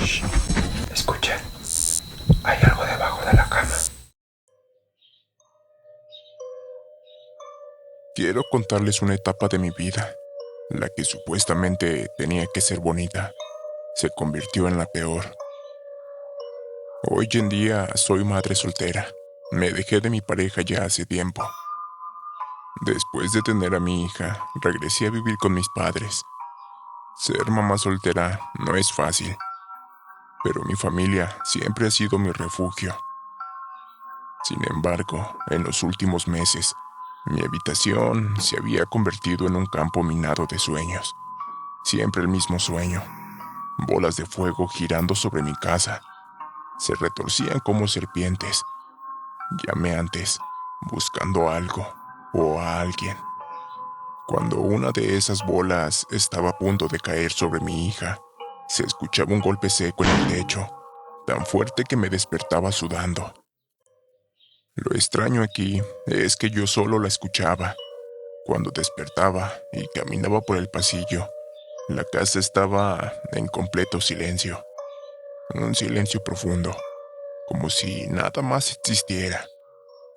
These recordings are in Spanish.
Shh. Escuchen, hay algo debajo de la cama. Quiero contarles una etapa de mi vida, la que supuestamente tenía que ser bonita, se convirtió en la peor. Hoy en día soy madre soltera. Me dejé de mi pareja ya hace tiempo. Después de tener a mi hija, regresé a vivir con mis padres. Ser mamá soltera no es fácil, pero mi familia siempre ha sido mi refugio. Sin embargo, en los últimos meses, mi habitación se había convertido en un campo minado de sueños. Siempre el mismo sueño. Bolas de fuego girando sobre mi casa. Se retorcían como serpientes. Llamé antes, buscando algo o a alguien. Cuando una de esas bolas estaba a punto de caer sobre mi hija, se escuchaba un golpe seco en el techo, tan fuerte que me despertaba sudando. Lo extraño aquí es que yo solo la escuchaba. Cuando despertaba y caminaba por el pasillo, la casa estaba en completo silencio. Un silencio profundo, como si nada más existiera,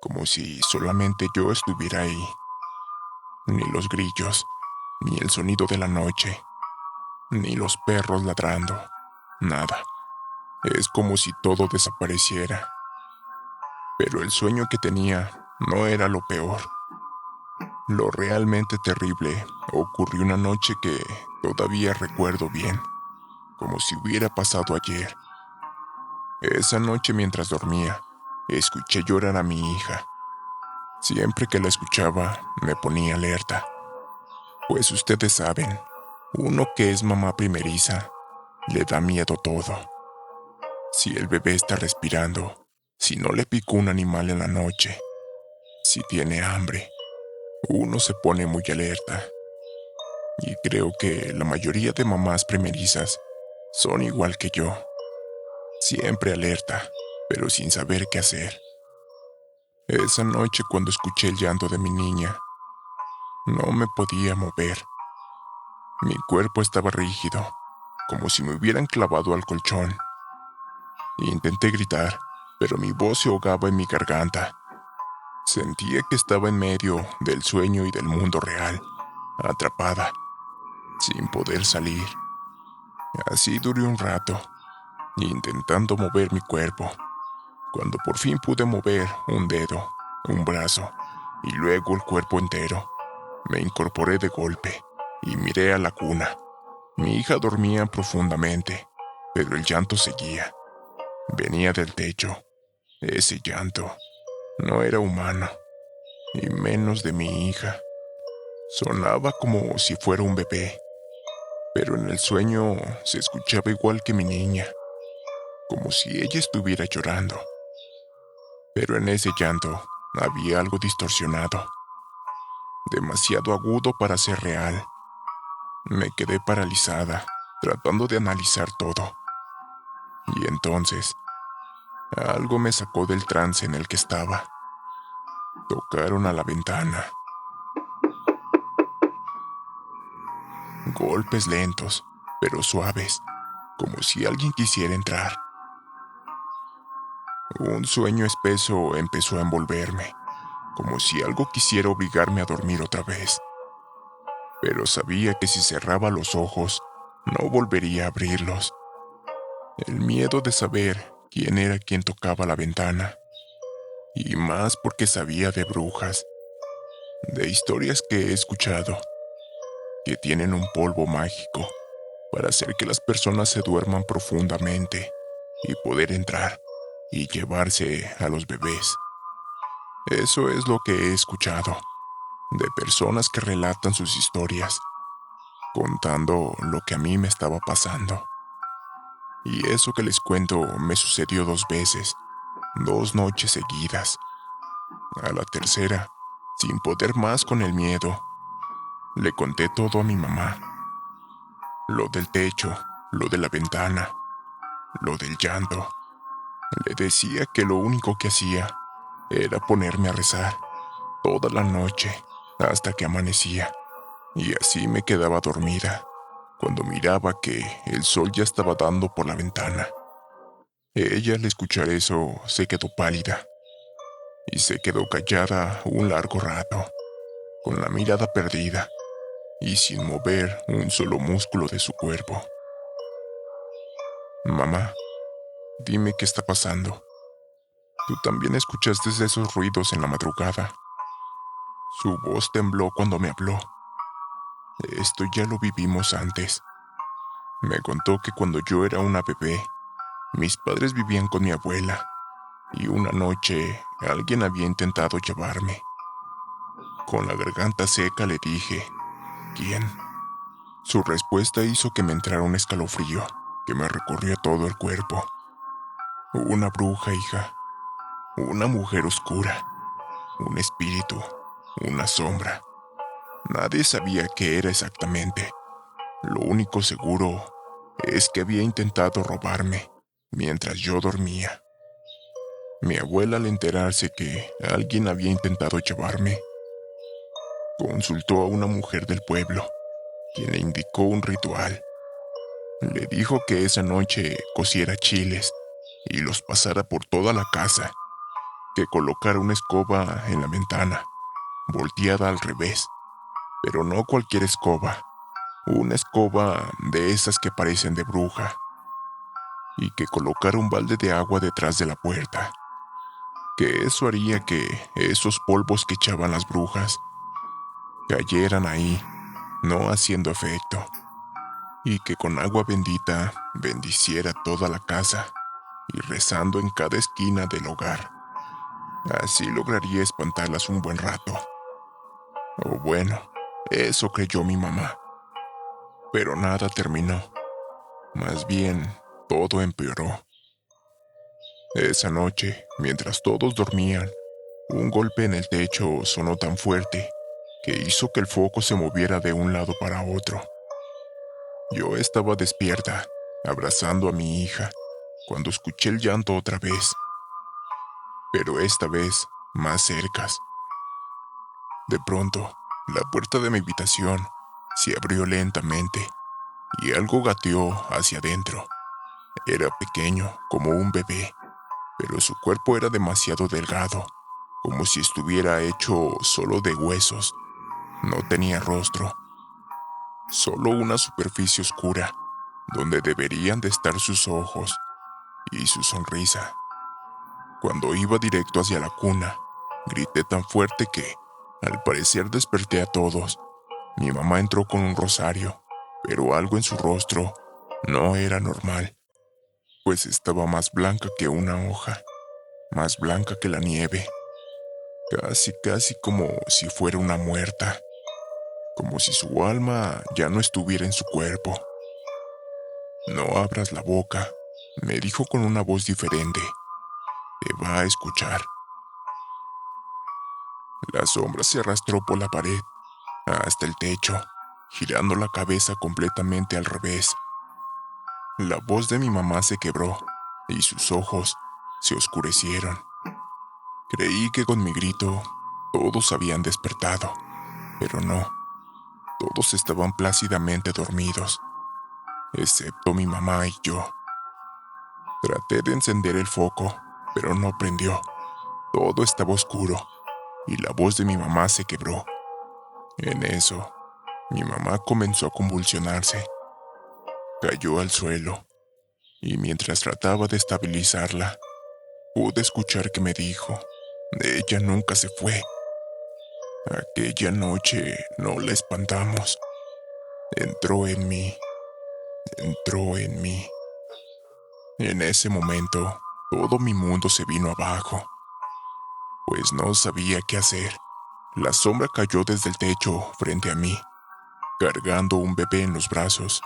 como si solamente yo estuviera ahí. Ni los grillos, ni el sonido de la noche, ni los perros ladrando, nada. Es como si todo desapareciera. Pero el sueño que tenía no era lo peor. Lo realmente terrible ocurrió una noche que todavía recuerdo bien, como si hubiera pasado ayer. Esa noche mientras dormía, escuché llorar a mi hija. Siempre que la escuchaba, me ponía alerta. Pues ustedes saben, uno que es mamá primeriza, le da miedo todo. Si el bebé está respirando, si no le picó un animal en la noche, si tiene hambre, uno se pone muy alerta. Y creo que la mayoría de mamás primerizas son igual que yo. Siempre alerta, pero sin saber qué hacer. Esa noche cuando escuché el llanto de mi niña, no me podía mover. Mi cuerpo estaba rígido, como si me hubieran clavado al colchón. Intenté gritar, pero mi voz se ahogaba en mi garganta. Sentía que estaba en medio del sueño y del mundo real, atrapada, sin poder salir. Así duré un rato, intentando mover mi cuerpo. Cuando por fin pude mover un dedo, un brazo y luego el cuerpo entero, me incorporé de golpe y miré a la cuna. Mi hija dormía profundamente, pero el llanto seguía. Venía del techo. Ese llanto no era humano, y menos de mi hija. Sonaba como si fuera un bebé, pero en el sueño se escuchaba igual que mi niña, como si ella estuviera llorando. Pero en ese llanto había algo distorsionado, demasiado agudo para ser real. Me quedé paralizada, tratando de analizar todo. Y entonces, algo me sacó del trance en el que estaba. Tocaron a la ventana. Golpes lentos, pero suaves, como si alguien quisiera entrar. Un sueño espeso empezó a envolverme, como si algo quisiera obligarme a dormir otra vez. Pero sabía que si cerraba los ojos, no volvería a abrirlos. El miedo de saber quién era quien tocaba la ventana. Y más porque sabía de brujas, de historias que he escuchado, que tienen un polvo mágico para hacer que las personas se duerman profundamente y poder entrar y llevarse a los bebés. Eso es lo que he escuchado, de personas que relatan sus historias, contando lo que a mí me estaba pasando. Y eso que les cuento me sucedió 2 veces, 2 noches seguidas. A la tercera, sin poder más con el miedo, le conté todo a mi mamá. Lo del techo, lo de la ventana, lo del llanto. Le decía que lo único que hacía era ponerme a rezar toda la noche hasta que amanecía, y así me quedaba dormida, cuando miraba que el sol ya estaba dando por la ventana. Ella, al escuchar eso, se quedó pálida y se quedó callada un largo rato, con la mirada perdida y sin mover un solo músculo de su cuerpo. Mamá, dime qué está pasando. ¿Tú también escuchaste esos ruidos en la madrugada? Su voz tembló cuando me habló. Esto ya lo vivimos antes. Me contó que cuando yo era una bebé, mis padres vivían con mi abuela y una noche alguien había intentado llevarme. Con la garganta seca le dije, ¿quién? Su respuesta hizo que me entrara un escalofrío que me recorría todo el cuerpo. Una bruja, hija. Una mujer oscura. Un espíritu. Una sombra. Nadie sabía qué era exactamente. Lo único seguro es que había intentado robarme mientras yo dormía. Mi abuela, al enterarse que alguien había intentado llevarme, consultó a una mujer del pueblo, quien le indicó un ritual. Le dijo que esa noche cociera chiles y los pasara por toda la casa, que colocara una escoba en la ventana, volteada al revés, pero no cualquier escoba, una escoba de esas que parecen de bruja, y que colocara un balde de agua detrás de la puerta, que eso haría que esos polvos que echaban las brujas cayeran ahí, no haciendo efecto, y que con agua bendita bendiciera toda la casa y rezando en cada esquina del hogar. Así lograría espantarlas un buen rato. O bueno, eso creyó mi mamá. Pero nada terminó. Más bien, todo empeoró. Esa noche, mientras todos dormían, un golpe en el techo sonó tan fuerte que hizo que el foco se moviera de un lado para otro. Yo estaba despierta, abrazando a mi hija, cuando escuché el llanto otra vez, pero esta vez más cercas. De pronto, la puerta de mi habitación se abrió lentamente y algo gateó hacia adentro. Era pequeño, como un bebé, pero su cuerpo era demasiado delgado, como si estuviera hecho solo de huesos. No tenía rostro, solo una superficie oscura, donde deberían de estar sus ojos y su sonrisa. Cuando iba directo hacia la cuna, grité tan fuerte que, al parecer, desperté a todos. Mi mamá entró con un rosario, pero algo en su rostro no era normal, pues estaba más blanca que una hoja, más blanca que la nieve, casi como si fuera una muerta, como si su alma ya no estuviera en su cuerpo. No abras la boca, me dijo con una voz diferente. Te va a escuchar. La sombra se arrastró por la pared hasta el techo, girando la cabeza completamente al revés. La voz de mi mamá se quebró y sus ojos se oscurecieron. Creí que con mi grito todos habían despertado, pero no. Todos estaban plácidamente dormidos, excepto mi mamá y yo. Traté de encender el foco, pero no prendió. Todo estaba oscuro y la voz de mi mamá se quebró. En eso, mi mamá comenzó a convulsionarse. Cayó al suelo y mientras trataba de estabilizarla, pude escuchar que me dijo, ella nunca se fue. Aquella noche no la espantamos. Entró en mí, entró en mí. En ese momento, todo mi mundo se vino abajo, pues no sabía qué hacer. La sombra cayó desde el techo frente a mí, cargando un bebé en los brazos,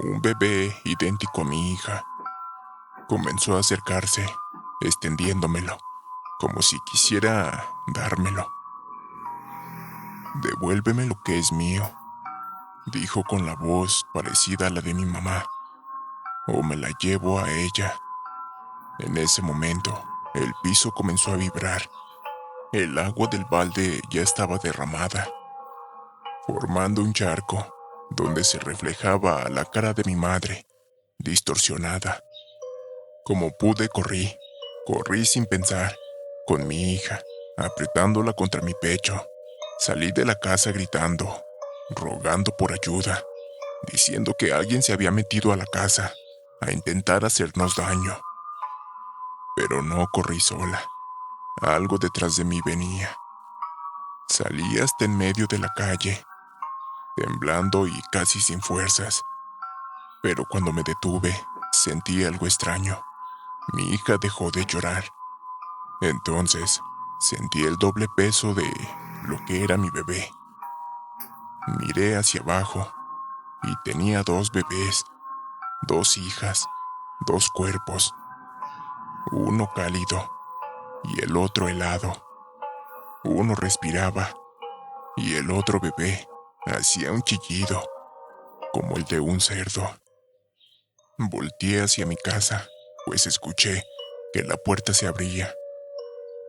un bebé idéntico a mi hija. Comenzó a acercarse, extendiéndomelo, como si quisiera dármelo. Devuélveme lo que es mío, dijo con la voz parecida a la de mi mamá, o me la llevo a ella. En ese momento, el piso comenzó a vibrar. El agua del balde ya estaba derramada, formando un charco, donde se reflejaba la cara de mi madre, distorsionada. Como pude, corrí sin pensar, con mi hija, apretándola contra mi pecho. Salí de la casa gritando, rogando por ayuda, diciendo que alguien se había metido a la casa a intentar hacernos daño. Pero no corrí sola. Algo detrás de mí venía. Salí hasta en medio de la calle, temblando y casi sin fuerzas. Pero cuando me detuve, sentí algo extraño. Mi hija dejó de llorar. Entonces, sentí el doble peso de lo que era mi bebé. Miré hacia abajo y tenía dos bebés, dos hijas, dos cuerpos, uno cálido y el otro helado. Uno respiraba y el otro bebé hacía un chillido como el de un cerdo. Volteé hacia mi casa, pues escuché que la puerta se abría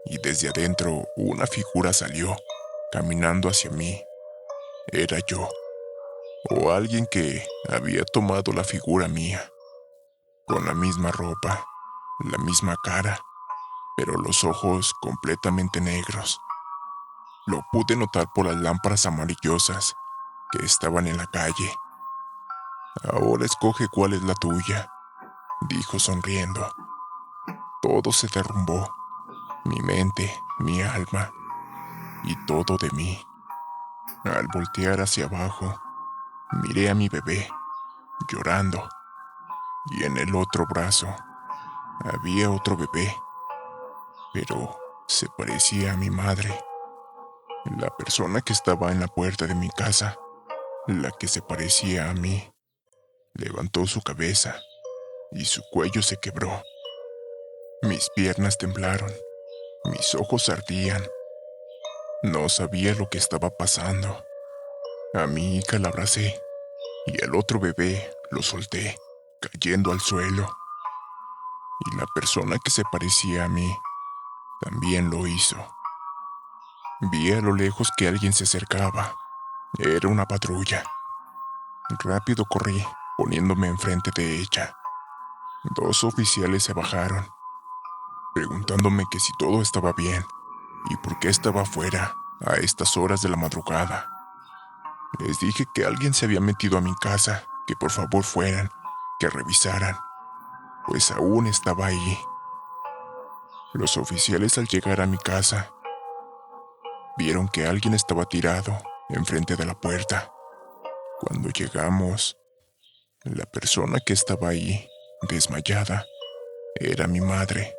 y desde adentro una figura salió, caminando hacia mí. Era yo, o alguien que había tomado la figura mía, con la misma ropa, la misma cara, pero los ojos completamente negros. Lo pude notar por las lámparas amarillosas que estaban en la calle. Ahora escoge cuál es la tuya, dijo sonriendo. Todo se derrumbó, mi mente, mi alma y todo de mí. Al voltear hacia abajo, miré a mi bebé, llorando, y en el otro brazo había otro bebé, pero se parecía a mi madre, la persona que estaba en la puerta de mi casa, la que se parecía a mí. Levantó su cabeza y su cuello se quebró. Mis piernas temblaron, mis ojos ardían. No sabía lo que estaba pasando. A mi hija la abracé y al otro bebé lo solté, cayendo al suelo. Y la persona que se parecía a mí también lo hizo. Vi a lo lejos que alguien se acercaba. Era una patrulla. Rápido corrí, poniéndome enfrente de ella. Dos oficiales se bajaron, preguntándome que si todo estaba bien y por qué estaba afuera a estas horas de la madrugada. Les dije que alguien se había metido a mi casa, que por favor fueran, que revisaran, pues aún estaba ahí. Los oficiales, al llegar a mi casa, vieron que alguien estaba tirado enfrente de la puerta. Cuando llegamos, la persona que estaba ahí, desmayada, era mi madre.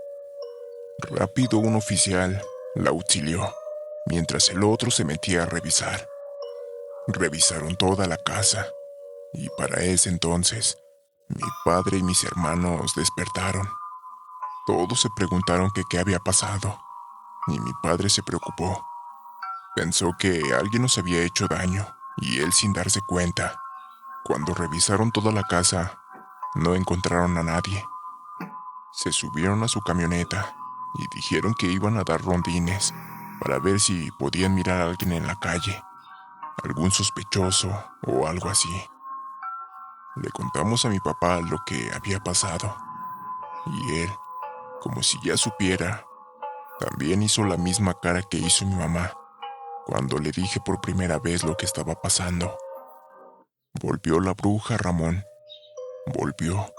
Rápido un oficial la auxilió, mientras el otro se metía a revisar. Revisaron toda la casa, y para ese entonces, mi padre y mis hermanos despertaron. Todos se preguntaron que qué había pasado, y mi padre se preocupó. Pensó que alguien nos había hecho daño, y él sin darse cuenta. Cuando revisaron toda la casa, no encontraron a nadie. Se subieron a su camioneta y dijeron que iban a dar rondines para ver si podían mirar a alguien en la calle, algún sospechoso o algo así. Le contamos a mi papá lo que había pasado, y él, como si ya supiera, también hizo la misma cara que hizo mi mamá cuando le dije por primera vez lo que estaba pasando. Volvió la bruja, Ramón. Volvió.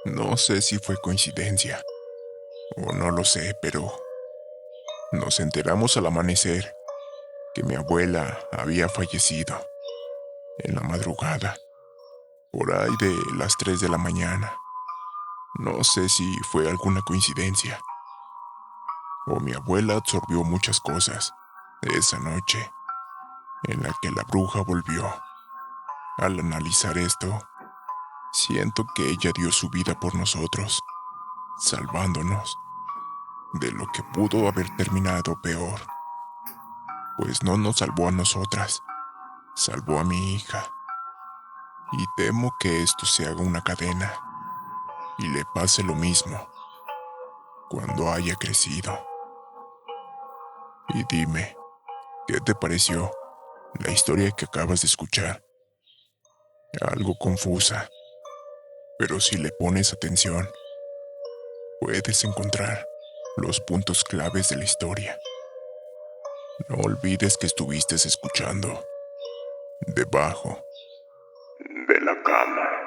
No sé si fue coincidencia o no lo sé, pero nos enteramos al amanecer que mi abuela había fallecido en la madrugada, por ahí de las 3 de la mañana. No sé si fue alguna coincidencia o mi abuela absorbió muchas cosas esa noche en la que la bruja volvió. Al analizar esto, siento que ella dio su vida por nosotros, salvándonos de lo que pudo haber terminado peor. Pues no nos salvó a nosotras, salvó a mi hija. Y temo que esto se haga una cadena y le pase lo mismo cuando haya crecido. Y dime, ¿qué te pareció la historia que acabas de escuchar? algo confusa, pero si le pones atención, puedes encontrar los puntos claves de la historia. No olvides que estuviste escuchando debajo De la cama.